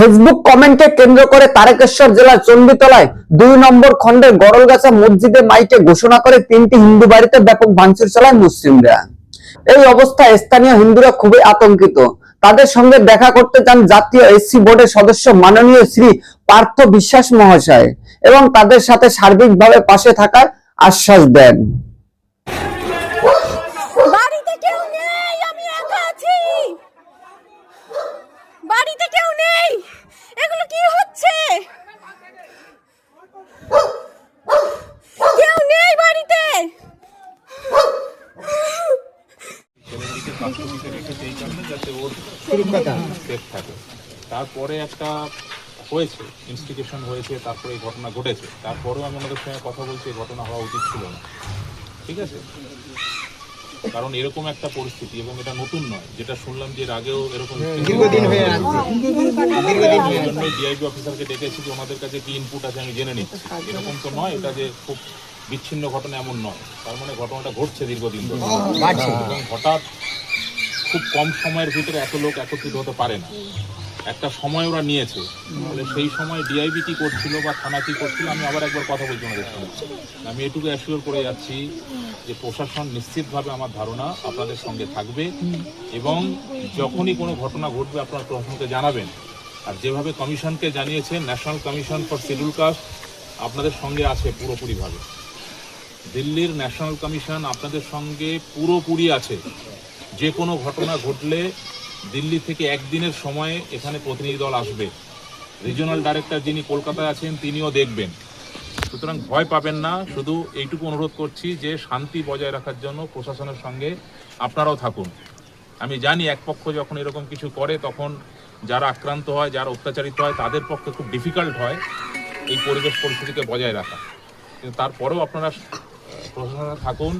Facebook কমেন্টকে কেন্দ্র করে তারকেশ্বর জেলার চণ্ডীতলায় ২ নম্বর খণ্ডের গড়লগাছা মসজিদে মাইকে ঘোষণা করে ৩টি হিন্দু বাড়িতে ব্যাপক ভাঙচুর চালায় মুসলিমরা। এই অবস্থায় স্থানীয় হিন্দুরা খুবই আতঙ্কিত। তাদের সঙ্গে দেখা করতে যান জাতীয় এসসি বোর্ডের সদস্য মাননীয় শ্রী পার্থ বিশ্বাস মহাশয় এবং তাদের সাথে সার্বিকভাবে পাশে থাকার আশ্বাস দেন। বাড়িতে কেউ নেই, আমি একা আছি। বাড়িতে কেউ নেই, এগুলো কি হচ্ছে? কেউ নেই বাড়িতে। তারপরে একটা হয়েছে, ইনস্টিগেশন হয়েছে, তারপরে এই ঘটনা ঘটেছে। তারপরেও আমি আমাদের সঙ্গে কথা বলছি, এই ঘটনা হওয়া উচিত ছিল না। ঠিক আছে, কারণ এরকম একটা পরিস্থিতি, এবং এটা নতুন নয়, যেটা শুনলাম যে এর আগেও এরকম ডিআইবি অফিসারকে ডেকেছি যে ওনাদের কাছে কি ইনপুট আছে আমি জেনে নিচ্ছি। এরকম তো নয় এটা যে খুব বিচ্ছিন্ন ঘটনা, এমন নয়। তার মানে ঘটনাটা ঘটছে দীর্ঘদিন ধরে, এবং হঠাৎ খুব কম সময়ের ভিতরে এত লোক একত্রিত হতে পারে না। একটা সময় ওরা নিয়েছে, তাহলে সেই সময় ডিআইবি কি করছিল বা থানা কি করছিল, আমি আবার একবার কথা বলছি ওনাদের সঙ্গে। আমি এটুকু অ্যাসিওর করে যাচ্ছি যে প্রশাসন নিশ্চিতভাবে আমার ধারণা আপনাদের সঙ্গে থাকবে, এবং যখনই কোনো ঘটনা ঘটবে আপনারা প্রশাসনকে জানাবেন। আর যেভাবে কমিশনকে জানিয়েছেন, national commission for schedule caste আপনাদের সঙ্গে আছে পুরোপুরিভাবে। দিল্লির ন্যাশনাল কমিশন আপনাদের সঙ্গে পুরোপুরি আছে। যে কোনো ঘটনা ঘটলে দিল্লি থেকে একদিনের সময়ে এখানে প্রতিনিধি দল আসবে। রিজিওনাল ডাইরেক্টর যিনি কলকাতায় আছেন তিনিও দেখবেন। সুতরাং ভয় পাবেন না। শুধু এইটুকু অনুরোধ করছি যে শান্তি বজায় রাখার জন্য প্রশাসনের সঙ্গে আপনারাও থাকুন। আমি জানি এক পক্ষ যখন এরকম কিছু করে তখন যারা আক্রান্ত হয়, যারা অত্যাচারিত হয়, তাদের পক্ষে খুব ডিফিকাল্ট হয় এই পরিবেশ পরিস্থিতিকে বজায় রাখা। কিন্তু তারপরেও আপনারা প্রশাসনে থাকুন,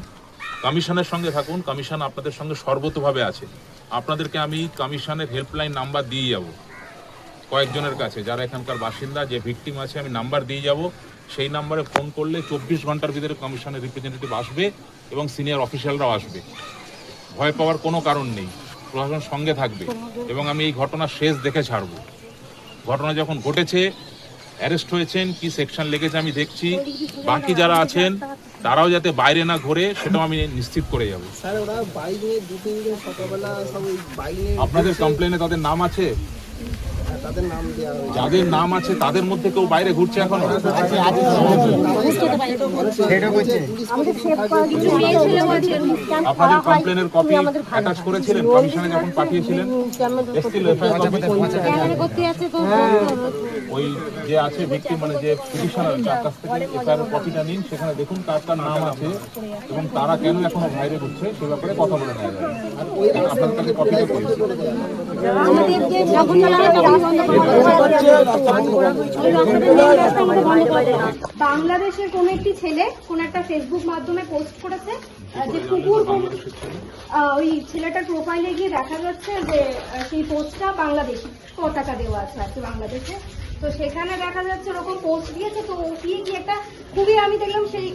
কমিশনের সঙ্গে থাকুন। কমিশন আপনাদের সঙ্গে সর্বতোভাবে আছে। আপনাদেরকে আমি কমিশনের হেল্পলাইন নাম্বার দিয়ে যাব কয়েকজনের কাছে, যারা এখানকার বাসিন্দা, যে ভিকটিম আছে, আমি নাম্বার দিয়ে যাব। সেই নাম্বারে ফোন করলে 24 ঘন্টার ভিতরে কমিশনের রিপ্রেজেন্টেটিভ আসবে এবং সিনিয়র অফিসিয়ালরাও আসবে। ভয় পাওয়ার কোনো কারণ নেই, প্রশাসন সঙ্গে থাকবে, এবং আমি এই ঘটনা শেষ দেখে ছাড়ব। ঘটনা যখন ঘটেছে, অ্যারেস্ট হয়েছেন, কি সেকশন লেগেছে আমি দেখছি। বাকি যারা আছেন তারাও যাতে বাইরে না ঘোরে সেটাও আমি নিশ্চিত করে যাব। আপনাদের কমপ্লেনে তাদের নাম আছে? যাদের নাম আছে তাদের মধ্যে কেউ বাইরে ঘুরছে এখনো? আপনাদের কমপ্লেনের কপি অ্যাটাচ করেছিলেন কমিশনে যখন পাঠিয়েছিলেন? ওই যে আছে ভিকটিম, মানে যে পিটিশনার, তার কাছ থেকে এফআইআর কপিটা নিন, সেখানে দেখুন কার কার নাম আছে এবং তারা কেন এখনো বাইরে ঘুরছে সে ব্যাপারে কথা বলে নেওয়া যাবে। আপনাদের কাছে কপিটা পেয়েছি। বাংলাদেশের কোন একটি ছেলে কোন একটা ফেসবুক মাধ্যমে পোস্ট করেছে যে কুকুর, ওই ছেলেটার প্রোফাইলে গিয়ে দেখা যাচ্ছে যে সেই পোস্টটা বাংলাদেশি পতাকা দেওয়া আছে আর কি বাংলাদেশে। তো সেখানে দেখা যাচ্ছে ওরকম পোস্ট দিয়েছে। তো কি একটা খুবই আমি দেখলাম সেই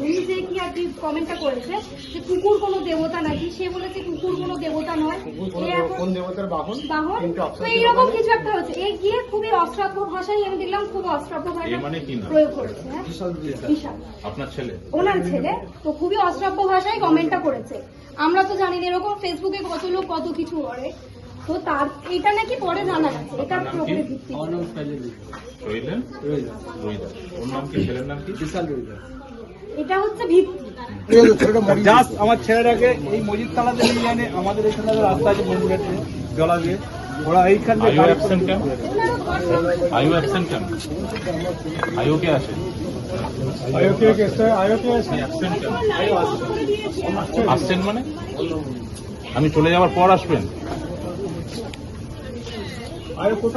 উনি যে কি আর কি কমেন্টটা করেছে যে কুকুর কোনো দেবতা নাকি, সে বলেছে কুকুর কোনো দেবতা নয়, বাহন। তো এইরকম কিছু একটা হচ্ছে। এই গিয়ে খুবই অশ্রাব্য ভাষায়, আমি দেখলাম খুব অশ্রাব্য ভাষা প্রয়োগ করেছে। বিশাল আপনার ছেলে, ওনার ছেলে, তো খুবই অশ্রাব্য ভাষায় কমেন্টটা করেছে। আমরা তো জানি না এরকম ফেসবুকে কত লোক কত কিছু করে। তো তার এটা নাকি পরে জানা গেছে, এটা প্রপারের ভিত্তি। এটা হচ্ছে ভিত্তি। জাস্ট আমার ছেলেটাকে এই মসজিদ তালাতে নিয়ে জানে আমাদের এখানে রাস্তা আছে বন্ধুঘাটে জলা দিয়ে, ওরা এইখান থেকে আসছেন মানে আমি চলে যাওয়ার পর আসবেন?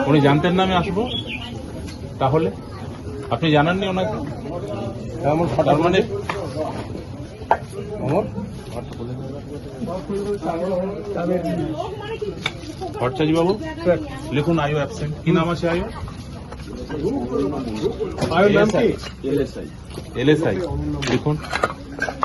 উনি জানতেন না আমি আসবো? তাহলে আপনি জানাননি ওনাকে? তার মানে ভট্টাচার্য বাবু লিখুন আইও অ্যাবসেন্ট। কি নাম আছে আইও? এলএসআই লিখুন।